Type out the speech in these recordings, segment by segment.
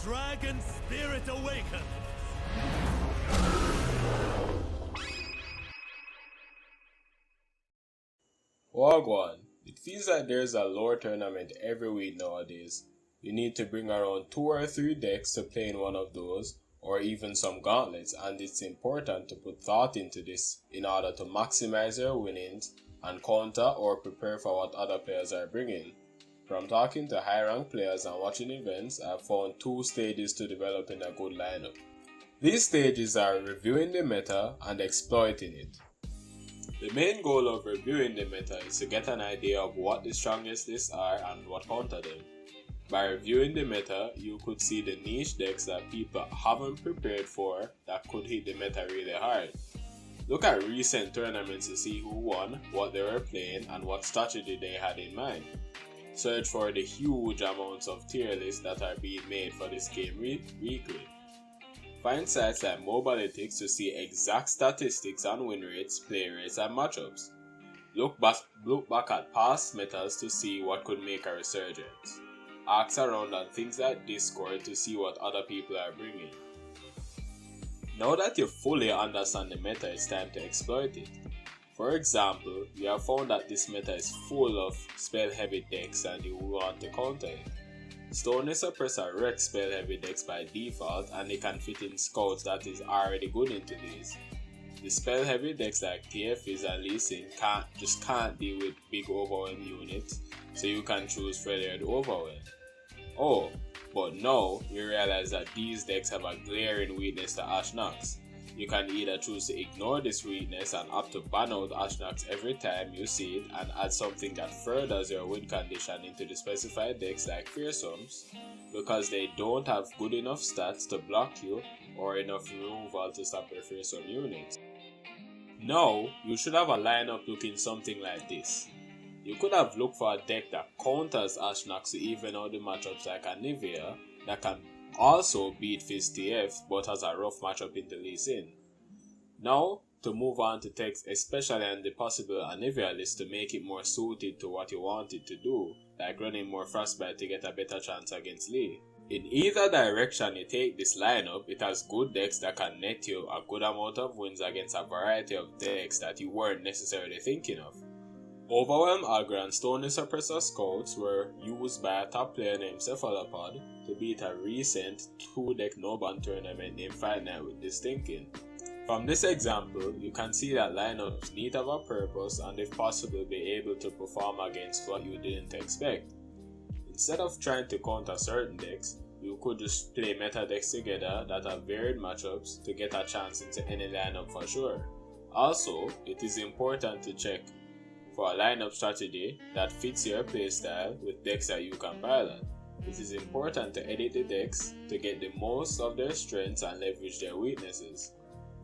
dragon spirit awakens! Wagwan, it feels like there's a lore tournament every week nowadays. You need to bring around 2 or 3 decks to play in one of those, or even some gauntlets, and it's important to put thought into this in order to maximize your winnings and counter or prepare for what other players are bringing. From talking to high rank players and watching events, I've found 2 stages to developing a good lineup. These stages are reviewing the meta and exploiting it. The main goal of reviewing the meta is to get an idea of what the strongest lists are and what counter them. By reviewing the meta, you could see the niche decks that people haven't prepared for that could hit the meta really hard. Look at recent tournaments to see who won, what they were playing, and what strategy they had in mind. Search for the huge amounts of tier lists that are being made for this game weekly. Find sites like Mobalytics to see exact statistics on win rates, play rates, and matchups. Look back at past metas to see what could make a resurgence. Ask around on things like Discord to see what other people are bringing. Now that you fully understand the meta, it's time to exploit it. For example, you have found that this meta is full of spell heavy decks and you want to counter it. Stone Suppressor wrecks spell heavy decks by default and they can fit in scouts that is already good into these. The spell heavy decks like TFs and Lee Sin can't deal with big overwhelm units, so you can choose Freljord Overwhelm. Oh, but now you realize that these decks have a glaring weakness to Ashnox. You can either choose to ignore this weakness and opt to ban out Ashnox every time you see it and add something that furthers your win condition into the specified decks like Fearsomes, because they don't have good enough stats to block you or enough removal to stop your fearsome units. Now, you should have a lineup looking something like this. You could have looked for a deck that counters Ashnox to even out the matchups like Anivia that can also beat Fizz TF but has a rough matchup in the Lee Sin. Now, to move on to text, especially on the possible Anivia list to make it more suited to what you want it to do, like running more Frostbite to get a better chance against Lee. In either direction you take this lineup, it has good decks that can net you a good amount of wins against a variety of decks that you weren't necessarily thinking of. Overwhelm Aggro and Stone Suppressor Scouts were used by a top player named Cephalopod to beat a recent 2-deck no-ban tournament named Fight Night with this thinking. From this example, you can see that lineups need to have a purpose and if possible be able to perform against what you didn't expect. Instead of trying to counter certain decks, you could just play meta decks together that have varied matchups to get a chance into any lineup for sure. Also, it is important to check for a lineup strategy that fits your playstyle with decks that you can pilot. It is important to edit the decks to get the most of their strengths and leverage their weaknesses.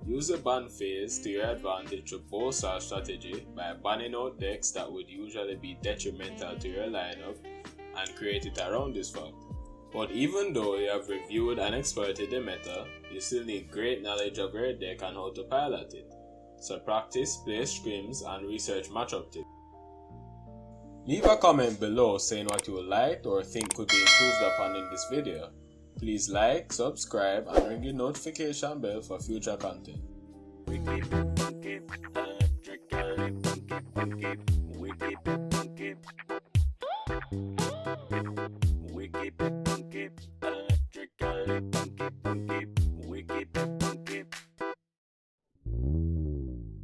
Use the ban phase to your advantage to bolster our strategy by banning out decks that would usually be detrimental to your lineup and create it around this fact. But even though you have reviewed and exploited the meta, you still need great knowledge of your deck and how to pilot it. So practice, play scrims, and research matchup tips. Leave a comment below saying what you liked or think could be improved upon in this video. Please like, subscribe, and ring the notification bell for future content. We keep it funky, electrically funky. We keep it funky. We keep it funky, electrically funky.